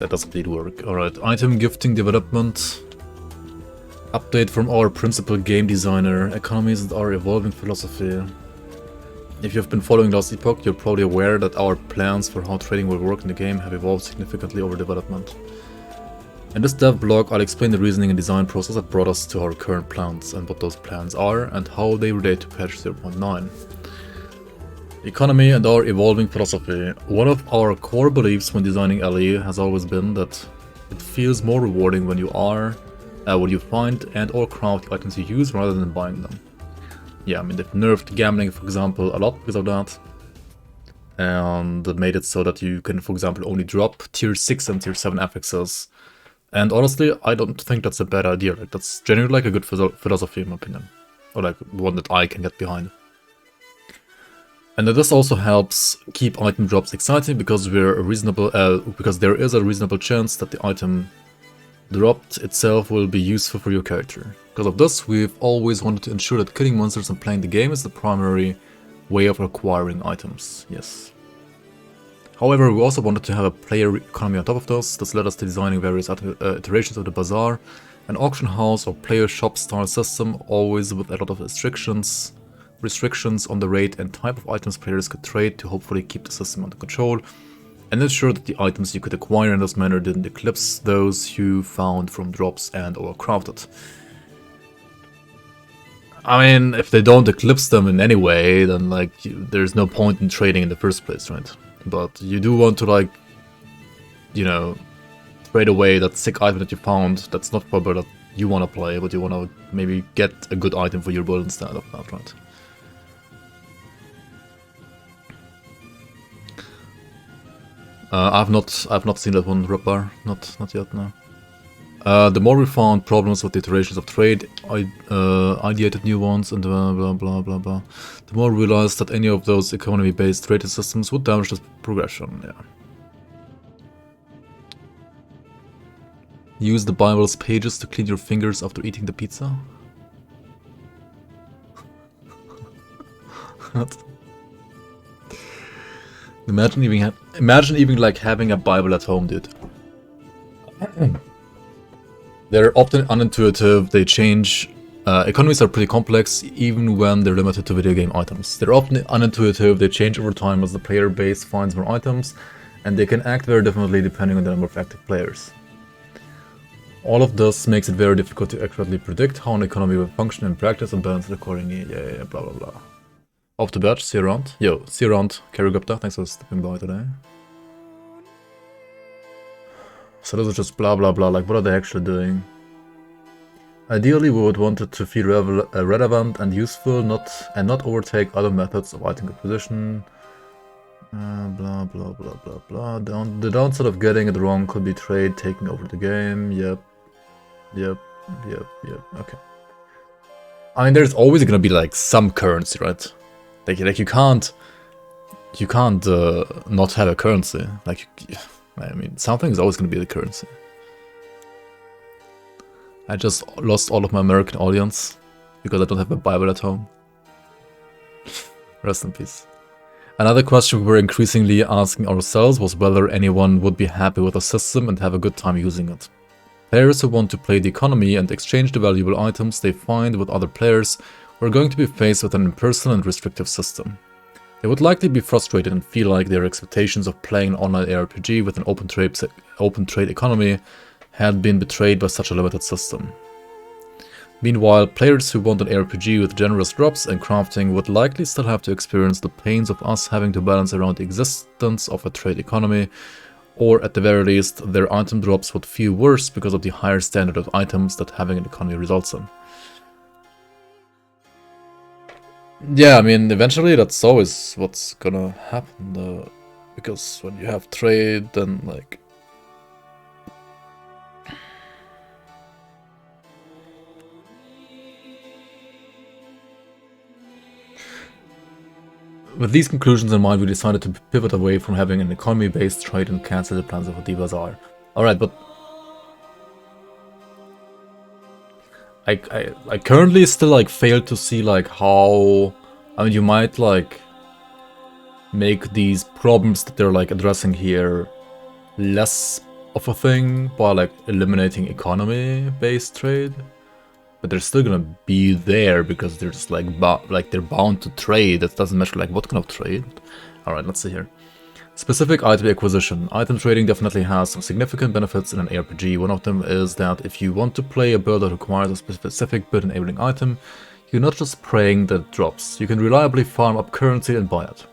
That doesn't need work. Alright, item gifting development. Update from our principal game designer. Economies and our evolving philosophy. If you've been following Last Epoch, you're probably aware that our plans for how trading will work in the game have evolved significantly over development. In this dev blog, I'll explain the reasoning and design process that brought us to our current plans and what those plans are and how they relate to patch 0.9. Economy and our evolving philosophy. One of our core beliefs when designing LE has always been that it feels more rewarding when you find and or craft the items you use rather than buying them. Yeah, I mean, they've nerfed gambling, for example, a lot because of that. And that made it so that you can, for example, only drop tier 6 and tier 7 affixes. And honestly, I don't think that's a bad idea. Like, that's genuinely like a good philosophy in my opinion. Or like one that I can get behind. And this also helps keep item drops exciting because there is a reasonable chance that the item dropped itself will be useful for your character. Because of this, we've always wanted to ensure that killing monsters and playing the game is the primary way of acquiring items. Yes. However, we also wanted to have a player economy on top of this. This led us to designing various iterations of the Bazaar, an auction house or player shop style system, always with a lot of restrictions on the rate and type of items players could trade to hopefully keep the system under control and ensure that the items you could acquire in this manner didn't eclipse those you found from drops and or crafted. I mean, if they don't eclipse them in any way, then like there's no point in trading in the first place, right? But you do want to, like, you know, trade away that sick item that you found that's not probably that you want to play, but you want to maybe get a good item for your build instead of that, right? I've not seen that one, Ripper. Not yet, no. The more we found problems with the iterations of trade, ideated new ones, and blah blah blah blah blah, the more we realized that any of those economy-based rated systems would damage this progression, yeah. Use the Bible's pages to clean your fingers after eating the pizza? What? Imagine even like having a Bible at home, dude. They're often unintuitive, they change. Economies are pretty complex, even when they're limited to video game items. They're often unintuitive, they change over time as the player base finds more items, and they can act very differently depending on the number of active players. All of this makes it very difficult to accurately predict how an economy will function in practice and balance it accordingly. Yeah, blah blah blah. Off the batch, see you around. Yo, see you around, Karagupta, thanks for stepping by today. So this is just blah blah blah, like what are they actually doing? Ideally we would want it to feel relevant and useful, not overtake other methods of item acquisition. Blah blah blah blah blah. The downside of getting it wrong could be trade taking over the game. Yep, okay. I mean, there's always gonna be like some currency, right? Like you can't not have a currency. Like, I mean, something is always going to be the currency. I just lost all of my American audience because I don't have a Bible at home. Rest in peace. Another question we were increasingly asking ourselves was whether anyone would be happy with the system and have a good time using it. Players who want to play the economy and exchange the valuable items they find with other players were going to be faced with an impersonal and restrictive system. They would likely be frustrated and feel like their expectations of playing an online ARPG with an open trade economy had been betrayed by such a limited system. Meanwhile, players who want an ARPG with generous drops and crafting would likely still have to experience the pains of us having to balance around the existence of a trade economy, or at the very least, their item drops would feel worse because of the higher standard of items that having an economy results in. Yeah, I mean, eventually that's always what's gonna happen, though, because when you have trade, then, like... With these conclusions in mind, we decided to pivot away from having an economy-based trade and cancel the plans of the Bazaar. Alright, but... I currently still, like, fail to see, like, how... I mean, you might, like, make these problems that they're, like, addressing here less of a thing by like eliminating economy-based trade, but they're still gonna be there because they're just like they're bound to trade. That doesn't matter like what kind of trade. All right, let's see here. Specific item acquisition. Item trading definitely has some significant benefits in an ARPG. One of them is that if you want to play a build that requires a specific build enabling item, you're not just praying that it drops. You can reliably farm up currency and buy it.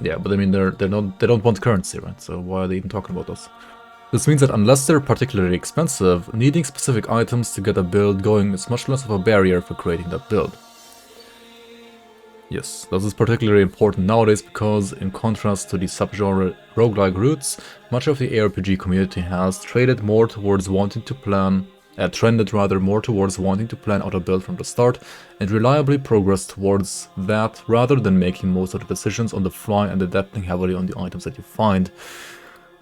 Yeah, but I mean they don't want currency, right? So why are they even talking about this? This means that unless they're particularly expensive, needing specific items to get a build going is much less of a barrier for creating that build. Yes, this is particularly important nowadays because, in contrast to the subgenre roguelike roots, much of the ARPG community has trended more towards wanting to plan out a build from the start and reliably progress towards that rather than making most of the decisions on the fly and adapting heavily on the items that you find.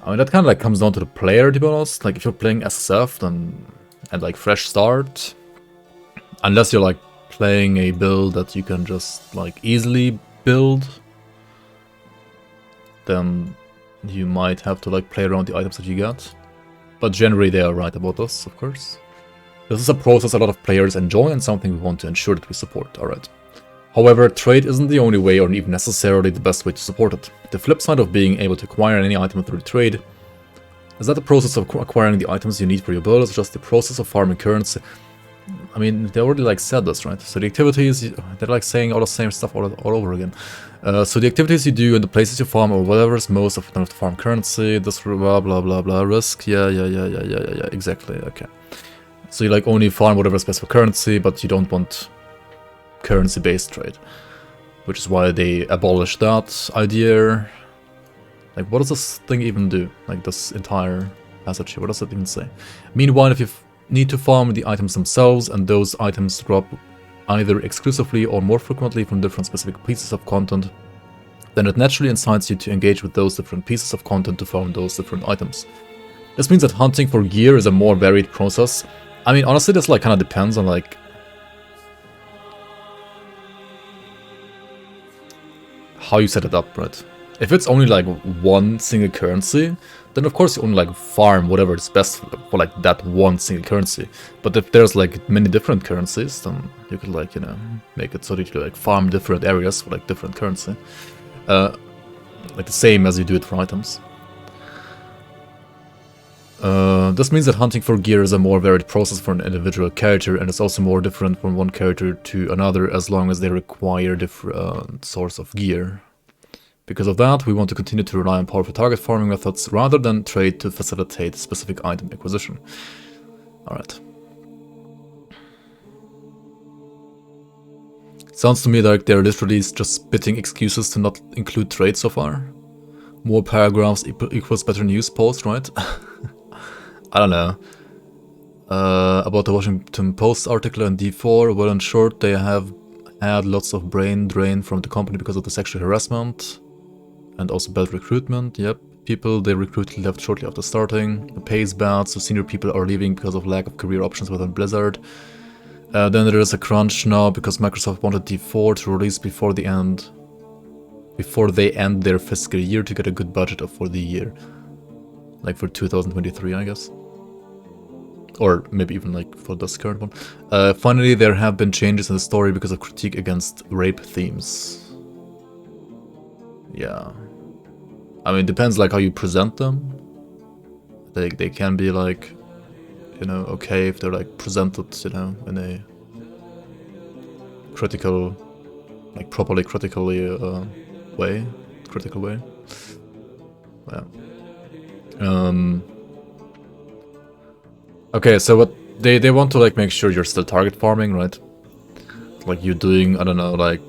I mean, that kind of like comes down to the player, to be honest. Like, if you're playing SSF, then at like fresh start, unless you're like playing a build that you can just like easily build, then you might have to like play around the items that you get. But generally they are right about this, of course. This is a process a lot of players enjoy and something we want to ensure that we support, alright. However, trade isn't the only way or even necessarily the best way to support it. The flip side of being able to acquire any item through trade is that the process of acquiring the items you need for your build is just the process of farming currency. I mean, they already like said this, right? So the activities, they're like saying all the same stuff all over again. So the activities you do and the places you farm or whatever is most of them to farm currency, this blah blah blah blah risk, yeah, exactly, okay. So you like only farm whatever specific currency, but you don't want currency-based trade. Which is why they abolished that idea. Like, what does this thing even do? Like, this entire passage here, what does it even say? Meanwhile, if you need to farm the items themselves, and those items drop either exclusively or more frequently from different specific pieces of content, then it naturally incites you to engage with those different pieces of content to farm those different items. This means that hunting for gear is a more varied process. I mean, honestly, this like kind of depends on like how you set it up, right? If it's only like one single currency, then of course you only like farm whatever is best for like that one single currency. But if there's like many different currencies, then you could like, you know, make it so that you like farm different areas for like different currency. Like the same as you do it for items. This means that hunting for gear is a more varied process for an individual character, and it's also more different from one character to another as long as they require different source of gear. Because of that, we want to continue to rely on powerful target farming methods rather than trade to facilitate specific item acquisition. Alright. Sounds to me like they're literally just spitting excuses to not include trade so far. More paragraphs equals better news post, right? I don't know. About the Washington Post article in D4, well, in short, they have had lots of brain drain from the company because of the sexual harassment. And also bad recruitment, yep. People they recruited left shortly after starting. The pay is bad, so senior people are leaving because of lack of career options within Blizzard. Then there is a crunch now because Microsoft wanted D4 to release before they end their fiscal year to get a good budget for the year. Like for 2023, I guess. Or maybe even like for this current one. Finally, there have been changes in the story because of critique against rape themes. Yeah. I mean, it depends like how you present them. They can be like, you know, okay if they're like presented, you know, in a critical, like properly critically way. Critical way. Yeah. Okay, so what they want to like make sure you're still target farming, right? Like you're doing, I don't know, like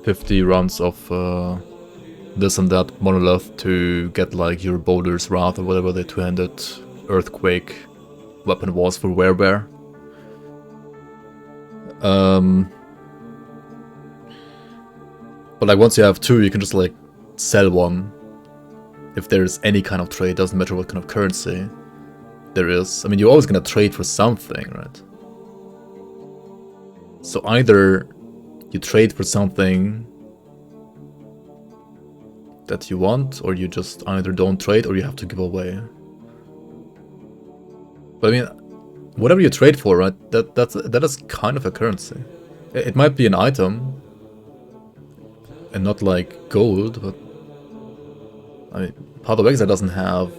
50 runs of this and that monolith to get like your Boulder's Wrath or whatever the two-handed earthquake weapon was for Werebear. But like once you have two, you can just like sell one. If there's any kind of trade, doesn't matter what kind of currency there is. I mean, you're always gonna trade for something, right? So either you trade for something that you want, or you just either don't trade or you have to give away. But I mean, whatever you trade for, right, that is kind of a currency. It might be an item, and not like gold, but I mean, Path of Exile doesn't have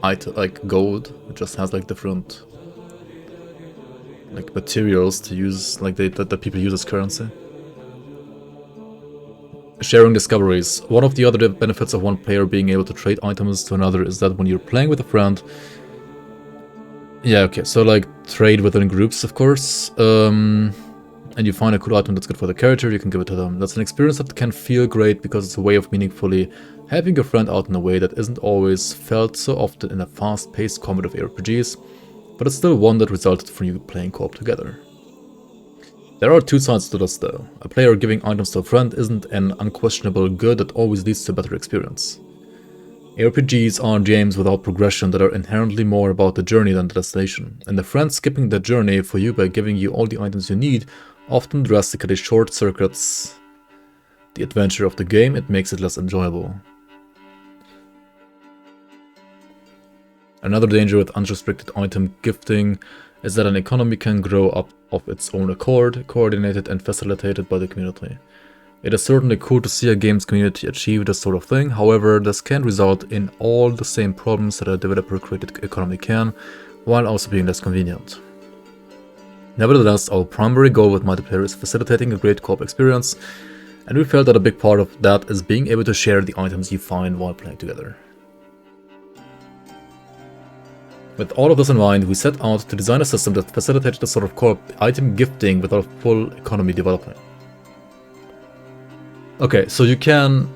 like gold. It just has like different like materials to use, like that people use as currency. Sharing discoveries. One of the other benefits of one player being able to trade items to another is that when you're playing with a friend, yeah, okay, so like trade within groups, of course, and you find a cool item that's good for the character, you can give it to them. That's an experience that can feel great because it's a way of meaningfully helping your friend out in a way that isn't always felt so often in a fast-paced competitive RPGs, but it's still one that resulted from you playing co-op together. There are two sides to this though. A player giving items to a friend isn't an unquestionable good that always leads to a better experience. RPGs are games without progression that are inherently more about the journey than the destination, and a friend skipping the journey for you by giving you all the items you need often drastically short-circuits the adventure of the game. It makes it less enjoyable. Another danger with unrestricted item gifting is that an economy can grow up of its own accord, coordinated and facilitated by the community. It is certainly cool to see a game's community achieve this sort of thing, however, this can result in all the same problems that a developer-created economy can, while also being less convenient. Nevertheless, our primary goal with multiplayer is facilitating a great co-op experience, and we felt that a big part of that is being able to share the items you find while playing together. With all of this in mind, we set out to design a system that facilitated the sort of co-op item gifting without full economy development. Okay, so you can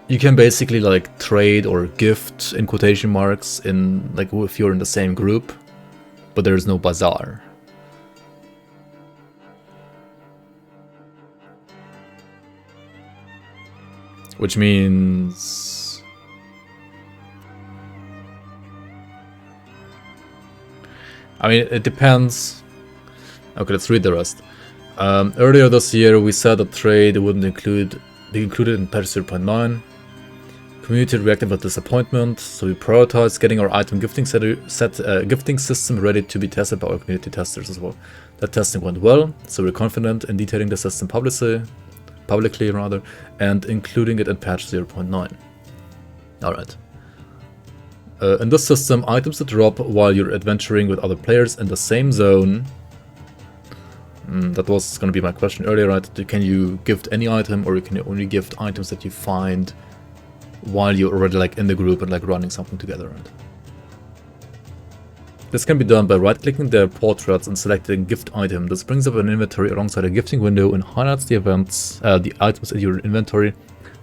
basically like trade or gift in quotation marks in like if you're in the same group, but there's no bazaar. Which means I mean, it depends. Okay, let's read the rest. Earlier this year, we said that trade wouldn't be included in patch 0.9. Community reacted with disappointment, so we prioritized getting our item gifting gifting system ready to be tested by our community testers as well. That testing went well, so we're confident in detailing the system publicly rather, and including it in patch 0.9. Alright. In this system, items that drop while you're adventuring with other players in the same zone. That was going to be my question earlier, right? Can you gift any item, or can you only gift items that you find while you're already like in the group and like running something together, right? This can be done by right-clicking their portraits and selecting gift item. This brings up an inventory alongside a gifting window and highlights the items in your inventory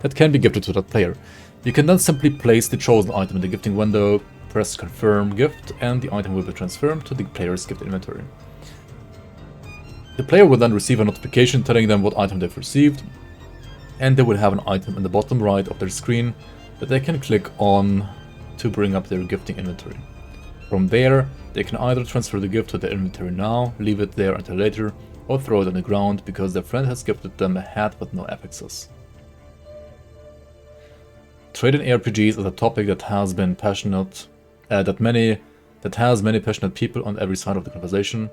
that can be gifted to that player. You can then simply place the chosen item in the gifting window, press confirm gift, and the item will be transferred to the player's gift inventory. The player will then receive a notification telling them what item they've received, and they will have an item in the bottom right of their screen that they can click on to bring up their gifting inventory. From there, they can either transfer the gift to their inventory now, leave it there until later, or throw it on the ground because their friend has gifted them a hat with no affixes. Trade in RPGs is a topic that has been passionate, that has many passionate people on every side of the conversation.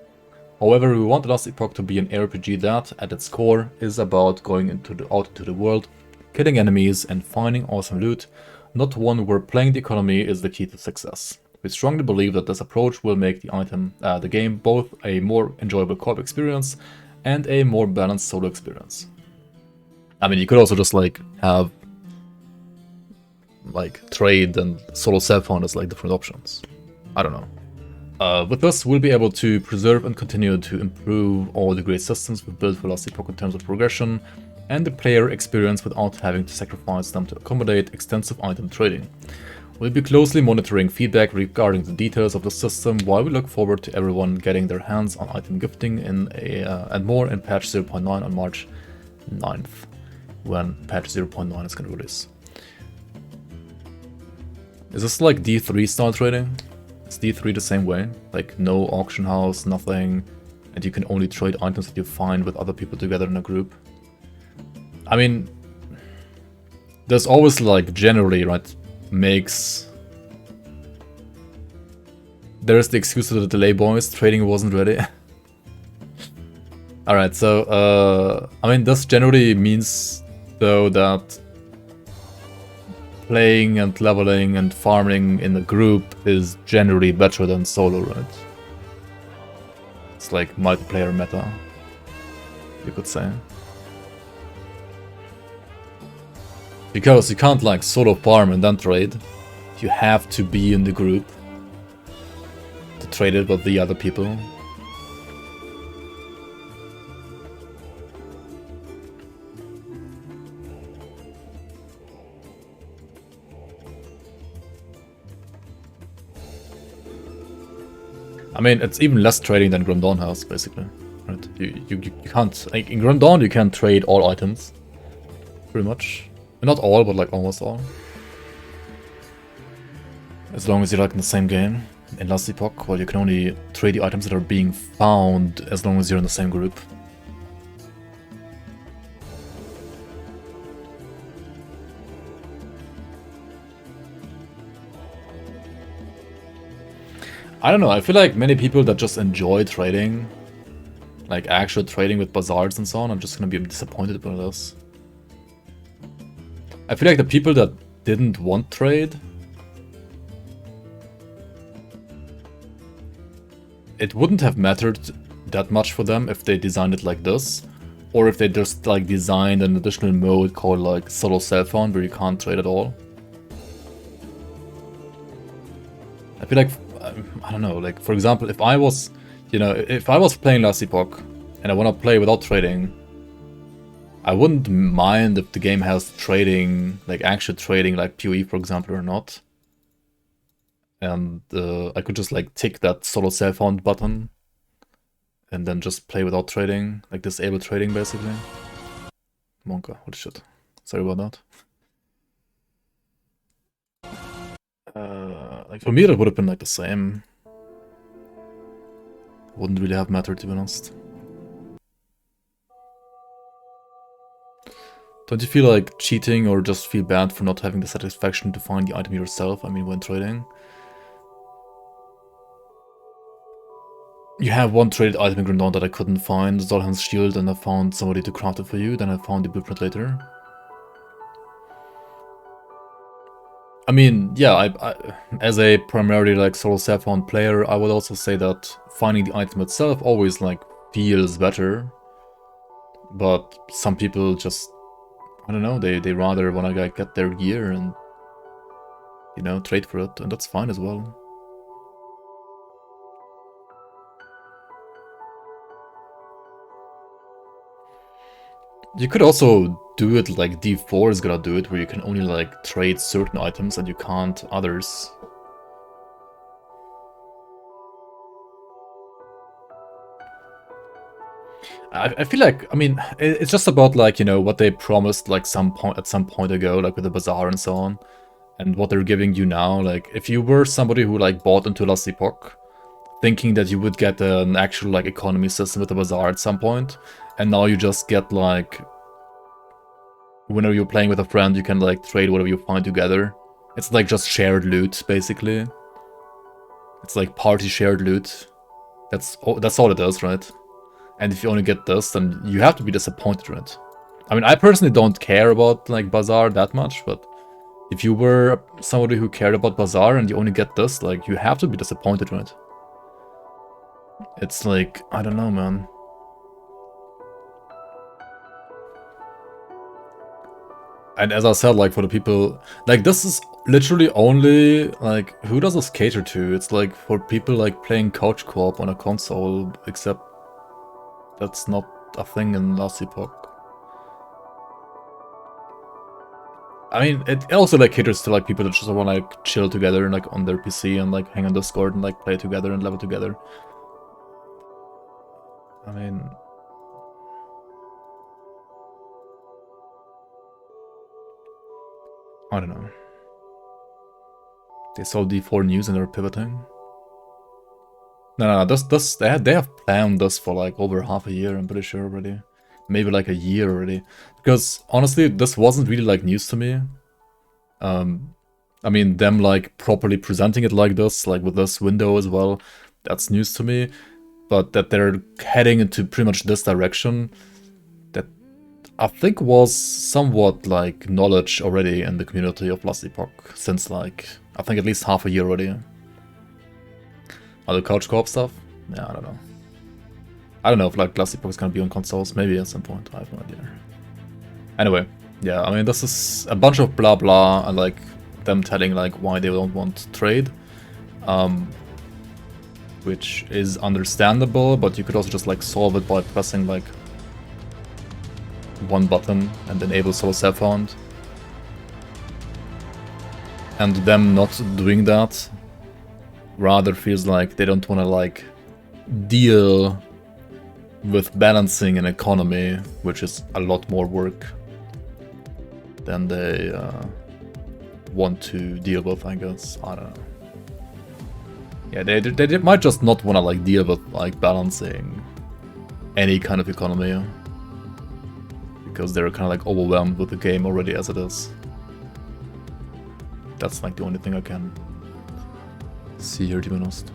However, we want Last Epoch to be an RPG that, at its core, is about going out into the world, killing enemies, and finding awesome loot, not one where playing the economy is the key to success. We strongly believe that this approach will make the game both a more enjoyable co-op experience and a more balanced solo experience. I mean, you could also just like have like trade and solo self-found as like different options. I don't know. With this, we'll be able to preserve and continue to improve all the great systems we've built for Last Epoch in terms of progression and the player experience without having to sacrifice them to accommodate extensive item trading. We'll be closely monitoring feedback regarding the details of the system, while we look forward to everyone getting their hands on item gifting and more in patch 0.9 on March 9th, when patch 0.9 is going to release. Is this like D3 style trading? Is D3 the same way? Like no auction house, nothing, and you can only trade items that you find with other people together in a group? I mean, there's always like generally, right, makes... There's the excuse of the delay, boys. Trading wasn't ready. Alright, so, I mean, this generally means, though, that playing and leveling and farming in a group is generally better than solo, right? It's like multiplayer meta, you could say. Because you can't like solo farm and then trade. You have to be in the group to trade it with the other people. I mean, it's even less trading than Grim Dawn has, basically. Right? You can't... Like, in Grim Dawn, you can trade all items. Pretty much. Not all, but like almost all. As long as you're like in the same game. In Last Epoch, well, you can only trade the items that are being found as long as you're in the same group. I don't know, I feel like many people that just enjoy trading, like actual trading with bazaars and so on, I'm just gonna be disappointed by this. I feel like the people that didn't want trade, it wouldn't have mattered that much for them if they designed it like this, or if they just like designed an additional mode called like solo self-found where you can't trade at all. I feel like, I don't know, like for example, if I was, you know, if I was playing Last Epoch and I want to play without trading, I wouldn't mind if the game has trading, like actual trading, like PoE for example, or not. And I could just like tick that solo self-found button and then just play without trading, like disable trading basically. Monka, what shit. Sorry about that. Like for me that would have been like the same. Wouldn't really have mattered, to be honest. Don't you feel like cheating or just feel bad for not having the satisfaction to find the item yourself? I mean, when trading. You have one traded item in Grim Dawn that I couldn't find, Zolhan's shield, and I found somebody to craft it for you, then I found the blueprint later. I mean, yeah, I as a primarily like solo self-found player, I would also say that finding the item itself always like feels better. But some people just, I don't know, they rather wanna like, get their gear and, you know, trade for it, and that's fine as well. You could also do it like D4 is gonna do it, where you can only like trade certain items and you can't others. I feel like, I mean, it's just about like, you know, what they promised like at some point ago, like with the Bazaar and so on, and what they're giving you now. Like, if you were somebody who like bought into Last Epoch, thinking that you would get an actual like economy system with the Bazaar at some point, and now you just get like, whenever you're playing with a friend, you can like trade whatever you find together. It's like just shared loot, basically. It's like party shared loot. That's all it is, right? And if you only get this, then you have to be disappointed, right? I mean, I personally don't care about like Bazaar that much, but if you were somebody who cared about Bazaar and you only get this, like, you have to be disappointed, right? It's like, I don't know, man. And as I said, like, for the people, like, this is literally only, like, who does this cater to? It's like for people like playing couch co-op on a console, except that's not a thing in Last Epoch. I mean, it also like caters to like people that just want to like chill together and like on their PC and like hang on Discord and like play together and level together. I mean, I don't know. They saw D4 news and they're pivoting. No, they have planned this for like over half a year, I'm pretty sure already. maybe like a year already. Because honestly, this wasn't really like news to me. I mean, them like properly presenting it like this, like with this window as well, that's news to me. But that they're heading into pretty much this direction, that I think was somewhat like knowledge already in the community of Last Epoch since like, I think at least half a year already. Other couch co-op stuff? Yeah, I don't know. I don't know if like Last Epoch is gonna be on consoles, maybe at some point, I have no idea. Anyway, yeah, I mean, this is a bunch of blah blah and like them telling like why they don't want trade. Which is understandable, but you could also just like solve it by pressing like one button and enable solo self found. And them not doing that rather feels like they don't want to like deal with balancing an economy, which is a lot more work than they want to deal with, I guess. I don't know. Yeah, they might just not want to like deal with like balancing any kind of economy because they're kind of like overwhelmed with the game already as it is. That's like the only thing I can see here, to be honest.